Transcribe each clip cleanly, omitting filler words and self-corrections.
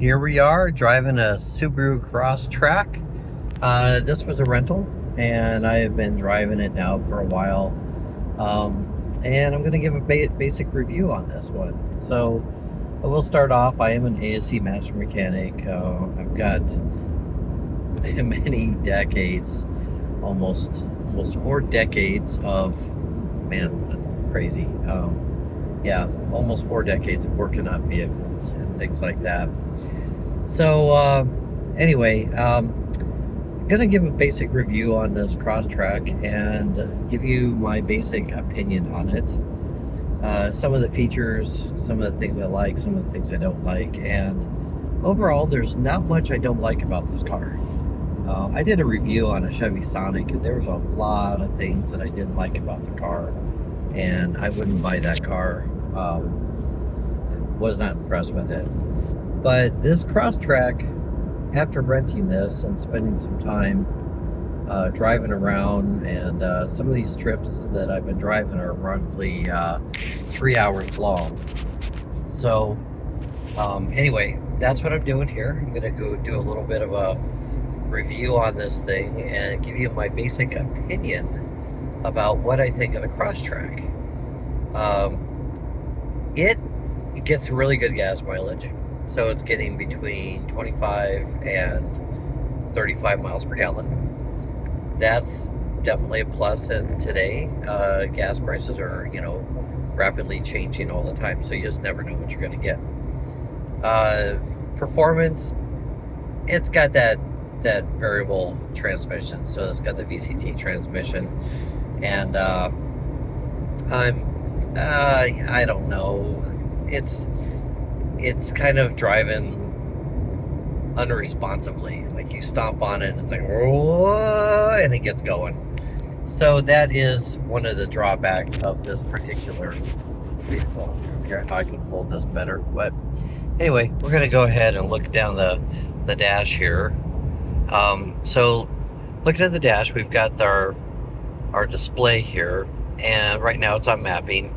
Here we are driving a Subaru Crosstrek. This was a rental, and I have been driving it now for a while. And I'm going to give a basic review on this one. So I will start off. I am an ASC master mechanic. I've got many decades, almost 4 decades of, man, that's crazy. Yeah, almost 4 decades of working on vehicles and things like that. So anyway, I'm gonna give a basic review on this Crosstrek and give you my basic opinion on it. Some of the features, some of the things I like, some of the things I don't like, and overall there's not much I don't like about this car. I did a review on a Chevy Sonic, and there was a lot of things that I didn't like about the car, and I wouldn't buy that car. Was not impressed with it. But this Crosstrek, after renting this and spending some time driving around, and some of these trips that I've been driving are roughly 3 hours long. So anyway, that's what I'm doing here. I'm gonna go do a little bit of a review on this thing and give you my basic opinion about what I think of the Crosstrek. It gets really good gas mileage. So it's getting between 25 and 35 miles per gallon. That's definitely a plus, and today gas prices are, rapidly changing all the time, so you just never know what you're going to get. Performance, it's got that variable transmission, so it's got the VCT transmission, and I don't know, it's kind of driving unresponsively. Like, you stomp on it and it's like, whoa, and it gets going. So that is one of the drawbacks of this particular vehicle. Here, I can hold this better. But anyway, we're going to go ahead and look down the dash here. So looking at the dash, we've got our display here, and right now it's on mapping.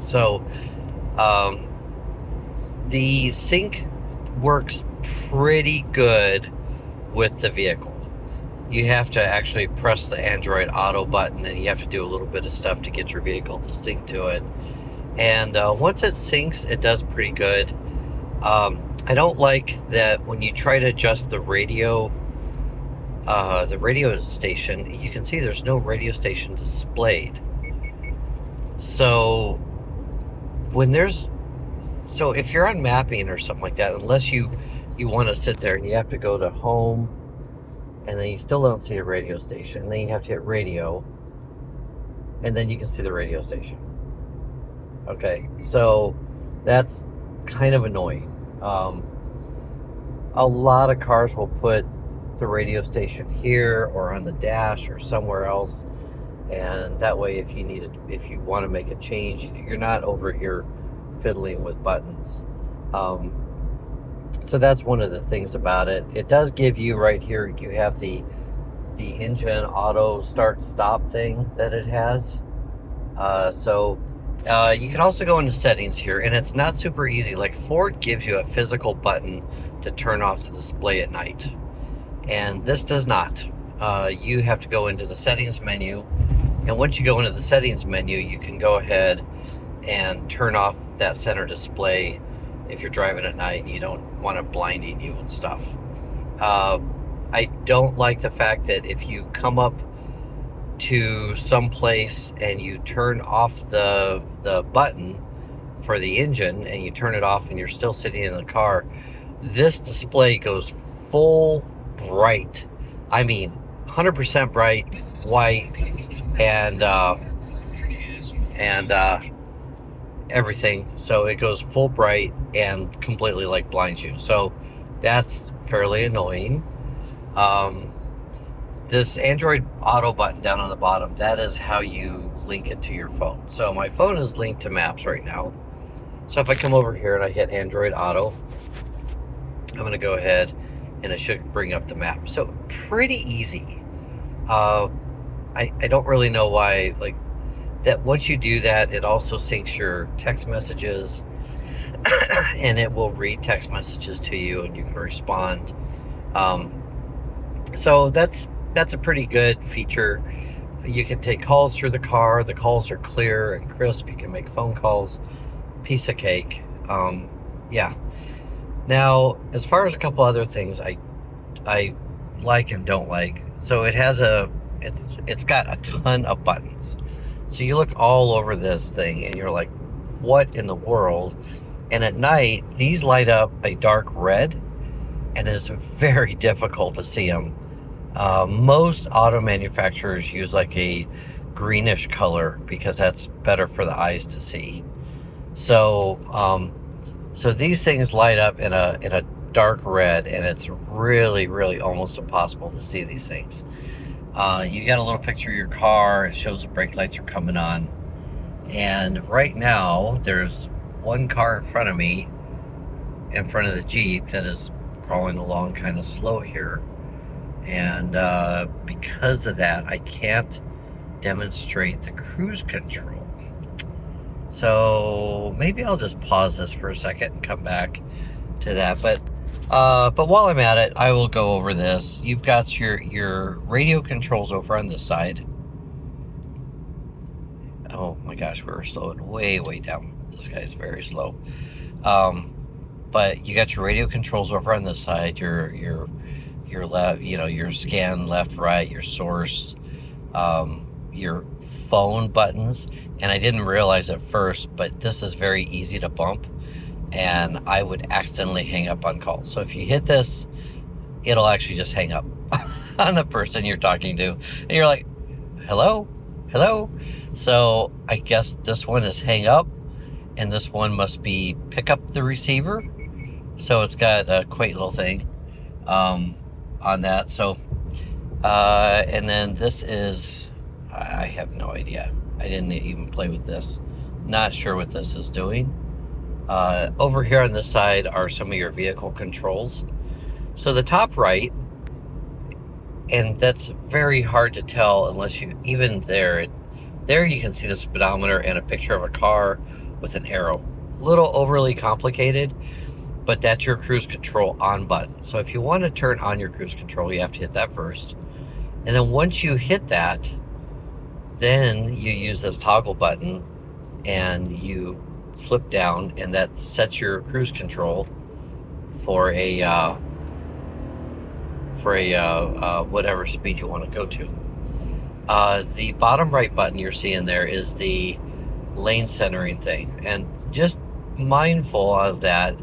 So the sync works pretty good with the vehicle. You have to actually press the Android Auto button, and you have to do a little bit of stuff to get your vehicle to sync to it. And once it syncs, it does pretty good. I don't like that when you try to adjust the radio station, you can see there's no radio station displayed. So if you're on mapping or something like that, unless you want to sit there and you have to go to home, and then you still don't see a radio station, and then you have to hit radio, and then you can see the radio station. Okay, so that's kind of annoying. A lot of cars will put the radio station here or on the dash or somewhere else, and that way if you want to make a change, you're not over here fiddling with buttons. So that's one of the things about it. It does give you, right here, you have the engine auto start stop thing that it has. You can also go into settings here, and it's not super easy. Like, Ford gives you a physical button to turn off the display at night, and this does not. You have to go into the settings menu, and once you go into the settings menu, you can go ahead and turn off that center display if you're driving at night and you don't want it blinding you and stuff. I don't like the fact that if you come up to some place and you turn off the button for the engine, and you turn it off and you're still sitting in the car, this display goes full bright. I mean 100% bright white, and everything. So it goes full bright and completely like blinds you. So that's fairly annoying. This Android Auto button down on the bottom, that is how you link it to your phone. So my phone is linked to Maps right now. So if I come over here and I hit Android Auto, I'm going to go ahead and it should bring up the map. So pretty easy. I don't really know why, like, that once you do that, it also syncs your text messages and it will read text messages to you, and you can respond. Um, so that's a pretty good feature. You can take calls through the car. The calls are clear and crisp. You can make phone calls. Piece of cake. Yeah. Now, as far as a couple other things, I like and don't like. So it's got a ton of buttons. So you look all over this thing and you're like, what in the world? And at night, these light up a dark red, and it's very difficult to see them. Most auto manufacturers use like a greenish color because that's better for the eyes to see. So, so these things light up in a dark red, and it's really, really almost impossible to see these things. You got a little picture of your car. It shows the brake lights are coming on. And right now, there's one car in front of me, in front of the Jeep, that is crawling along kind of slow here. And because of that, I can't demonstrate the cruise control. So maybe I'll just pause this for a second and come back to that. But while I'm at it, I will go over this. You've got your radio controls over on this side. Oh my gosh, we're slowing way down. This guy's very slow. But you got your radio controls over on this side. Your left, your scan left, right, your source, your phone buttons. And I didn't realize at first, but this is very easy to bump, and I would accidentally hang up on calls. So if you hit this, it'll actually just hang up on the person you're talking to, and you're like, hello. So I guess this one is hang up, and this one must be pick up the receiver. So it's got a quaint little thing on that. So and then this is, I have no idea. I didn't even play with this. Not sure what this is doing. Over here on this side are some of your vehicle controls. So the top right, and that's very hard to tell unless you, even there you can see the speedometer and a picture of a car with an arrow. A little overly complicated, but that's your cruise control on button. So if you want to turn on your cruise control, you have to hit that first. And then once you hit that, then you use this toggle button and you flip down, and that sets your cruise control for a whatever speed you want to go to. The bottom right button you're seeing there is the lane centering thing, and just mindful of that.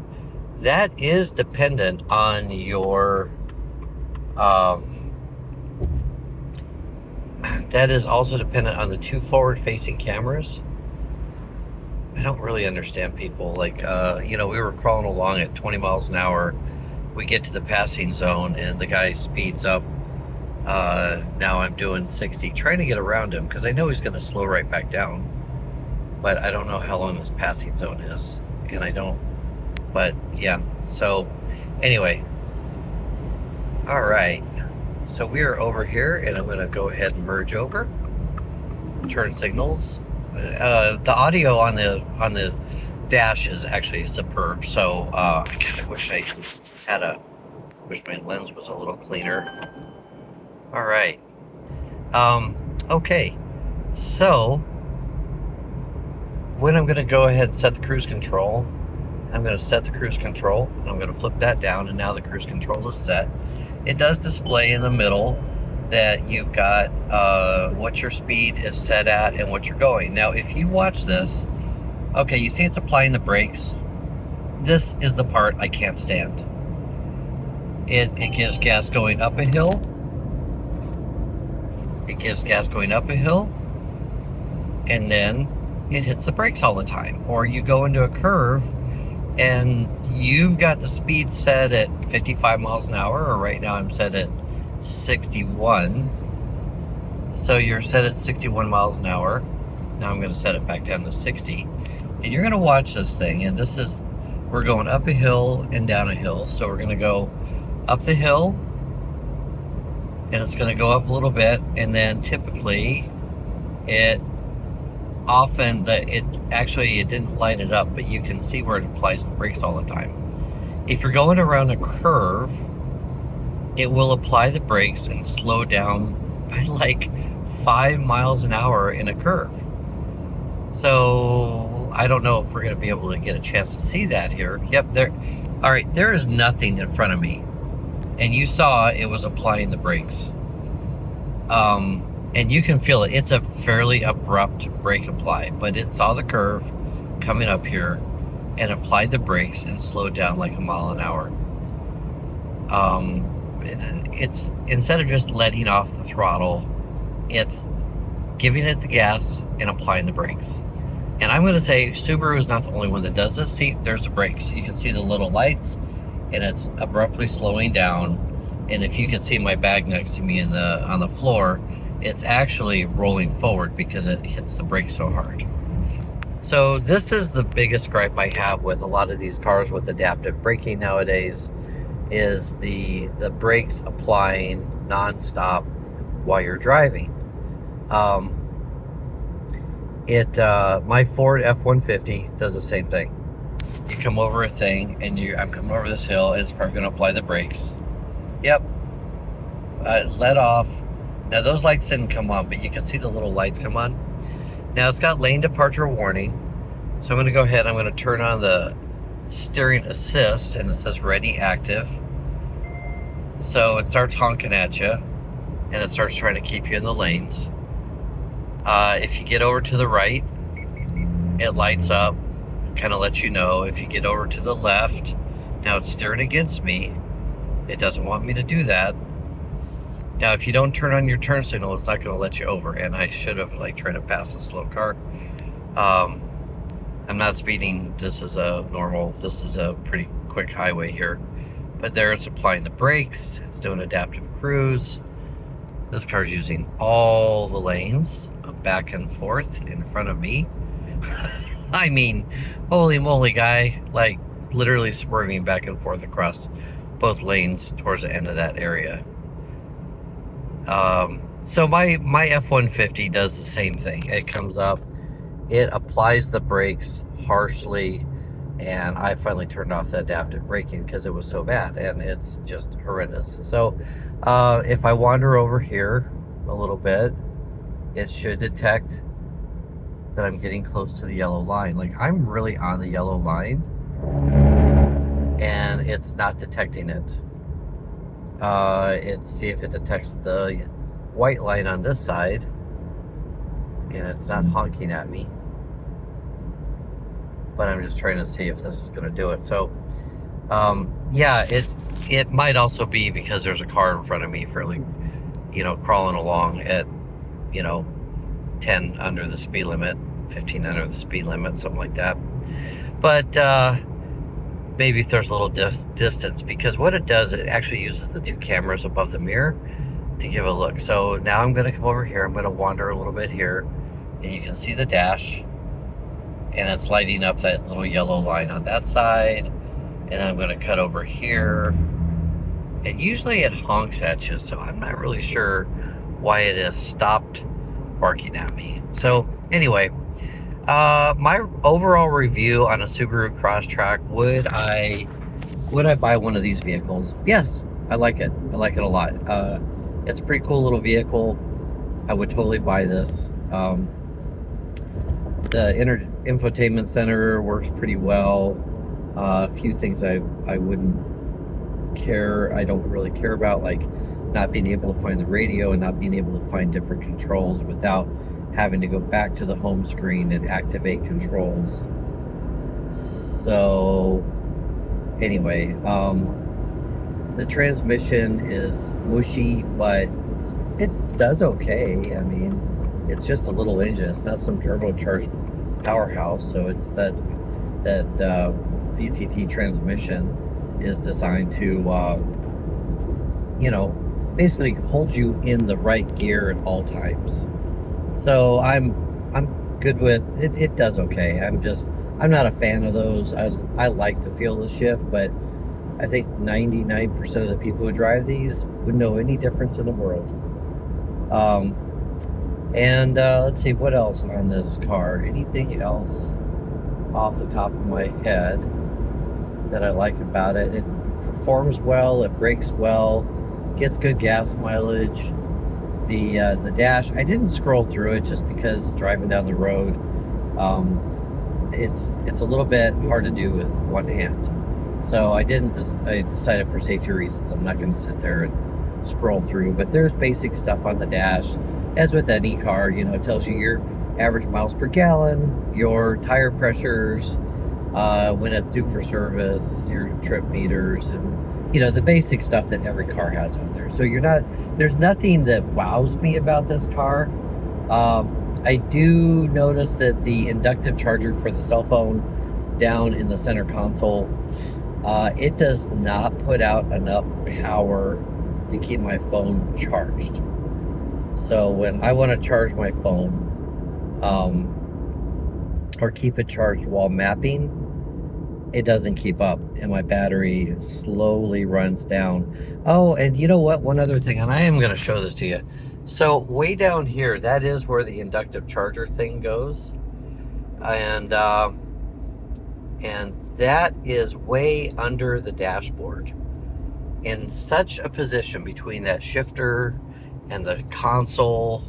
That is dependent on your that is also dependent on the two forward-facing cameras. I don't really understand people. Like, we were crawling along at 20 miles an hour. We get to the passing zone, and the guy speeds up. Now I'm doing 60, trying to get around him, because I know he's going to slow right back down. But I don't know how long this passing zone is. And I don't, but yeah. So, anyway. All right. So we are over here, and I'm going to go ahead and merge over. Turn signals. The audio on the dash is actually superb. So I kind of wish wish my lens was a little cleaner. All right. Okay. So when I'm going to go ahead and set the cruise control, I'm going to set the cruise control, and I'm going to flip that down, and now the cruise control is set. It does display in the middle that you've got what your speed is set at and what you're going. Now, if you watch this, okay, you see it's applying the brakes. This is the part I can't stand. It gives gas going up a hill. It gives gas going up a hill, and then it hits the brakes all the time. Or you go into a curve, and you've got the speed set at 55 miles an hour, or right now I'm set at 61. So you're set at 61 miles an hour. Now I'm going to set it back down to 60. And you're going to watch this thing, and we're going up a hill and down a hill. So we're going to go up the hill, and it's going to go up a little bit, and then typically it often that it didn't light it up, but you can see where it applies the brakes all the time. If you're going around a curve, it will apply the brakes and slow down by like 5 miles an hour in a curve. So I don't know if we're going to be able to get a chance to see that here. Yep, there. All right, there is nothing in front of me, and you saw it was applying the brakes. And you can feel it. It's a fairly abrupt brake apply, but it saw the curve coming up here and applied the brakes and slowed down like a mile an hour. It's instead of just letting off the throttle, it's giving it the gas and applying the brakes. And I'm going to say Subaru is not the only one that does this. See, there's the brakes. You can see the little lights, and it's abruptly slowing down. And if you can see my bag next to me on the floor, it's actually rolling forward because it hits the brakes so hard. So this is the biggest gripe I have with a lot of these cars with adaptive braking nowadays, is the brakes applying nonstop while you're driving. My Ford F-150 does the same thing. You come over a thing, and I'm coming over this hill, and it's probably going to apply the brakes. Yep. Let off. Now those lights didn't come on, but you can see the little lights come on. Now it's got lane departure warning. So I'm going to go ahead, I'm going to turn on the steering assist, and it says ready active. So it starts honking at you, and it starts trying to keep you in the lanes. If you get over to the right, it lights up, kind of lets you know. If you get over to the left, now it's steering against me. It doesn't want me to do that. Now, if you don't turn on your turn signal, it's not going to let you over. And I should have tried to pass a slow car. I'm not speeding. This is a pretty quick highway here. But there it's applying the brakes. It's doing adaptive cruise. This car's using all the lanes back and forth in front of me. I mean, holy moly, guy. Like, literally swerving back and forth across both lanes towards the end of that area. So my F-150 does the same thing. It comes up, it applies the brakes harshly, and I finally turned off the adaptive braking because it was so bad, and it's just horrendous. So if I wander over here a little bit, it should detect that I'm getting close to the yellow line. Like, I'm really on the yellow line, and it's not detecting it. See if it detects the white line on this side, and it's not honking at me. But I'm just trying to see if this is going to do it. So, yeah, it might also be because there's a car in front of me fairly, crawling along at, 10 under the speed limit, 15 under the speed limit, something like that. But maybe if there's a little distance, because what it does, it actually uses the two cameras above the mirror to give a look. So now I'm going to come over here. I'm going to wander a little bit here, and you can see the dash, and it's lighting up that little yellow line on that side. And I'm going to cut over here, and usually it honks at you, so I'm not really sure why it has stopped barking at me. So anyway, my overall review on a Subaru Crosstrek, would I buy one of these vehicles? Yes, I like it. I like it a lot. It's a pretty cool little vehicle. I would totally buy this. The infotainment center works pretty well. A few things I don't really care about, like not being able to find the radio and not being able to find different controls without having to go back to the home screen and activate controls. So anyway, the transmission is mushy, but it does okay. I mean, it's just a little engine. It's not some turbocharged powerhouse. So it's that VCT transmission is designed to basically hold you in the right gear at all times. So I'm good with it. It does okay. I'm not a fan of those. I like the feel of the shift, but I think 99% of the people who drive these wouldn't know any difference in the world. And let's see, what else on this car? Anything else off the top of my head that I like about it? It performs well, it brakes well, gets good gas mileage. The dash, I didn't scroll through it just because driving down the road, it's a little bit hard to do with one hand. So I decided for safety reasons, I'm not going to sit there and scroll through. But there's basic stuff on the dash, as with any car. You know, it tells you your average miles per gallon, your tire pressures, when it's due for service, your trip meters, and you know the basic stuff that every car has out there. So there's nothing that wows me about this car. I do notice that the inductive charger for the cell phone down in the center console, it does not put out enough power to keep my phone charged. So when I want to charge my phone, or keep it charged while mapping, it doesn't keep up, and my battery slowly runs down. Oh, and you know what? One other thing, and I am going to show this to you. So way down here, that is where the inductive charger thing goes, and that is way under the dashboard, in such a position between that shifter and the console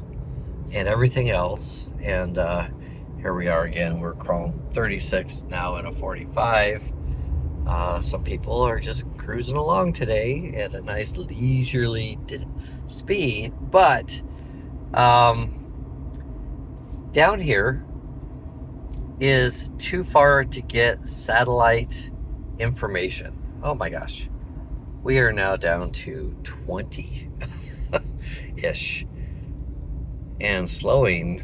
and everything else. And here we are again. We're crawling 36 now in a 45. Some people are just cruising along today at a nice leisurely speed, but down here is too far to get satellite information. Oh my gosh. We are now down to 20-ish and slowing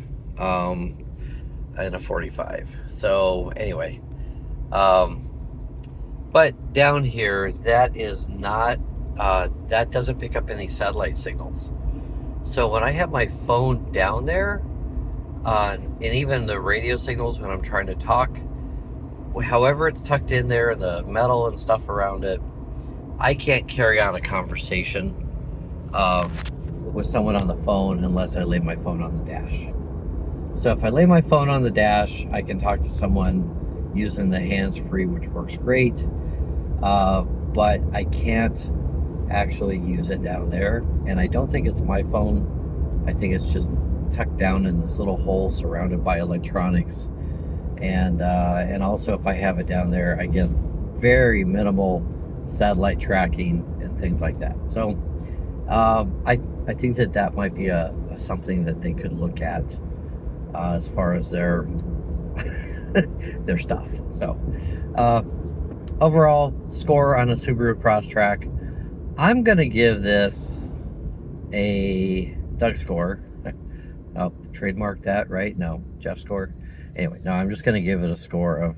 in a 45. So anyway, but down here, that is not, that doesn't pick up any satellite signals. So when I have my phone down there, and even the radio signals when I'm trying to talk, however it's tucked in there and the metal and stuff around it, I can't carry on a conversation with someone on the phone unless I lay my phone on the dash. So if I lay my phone on the dash, I can talk to someone using the hands-free, which works great. But I can't actually use it down there. And I don't think it's my phone. I think it's just tucked down in this little hole surrounded by electronics. And also if I have it down there, I get very minimal satellite tracking and things like that. So I think that might be something that they could look at as far as their their stuff. So overall score on a Subaru Crosstrek, I'm gonna give this a Doug score. Oh, trademark that, right? No, Jeff score. Anyway, no, I'm just gonna give it a score of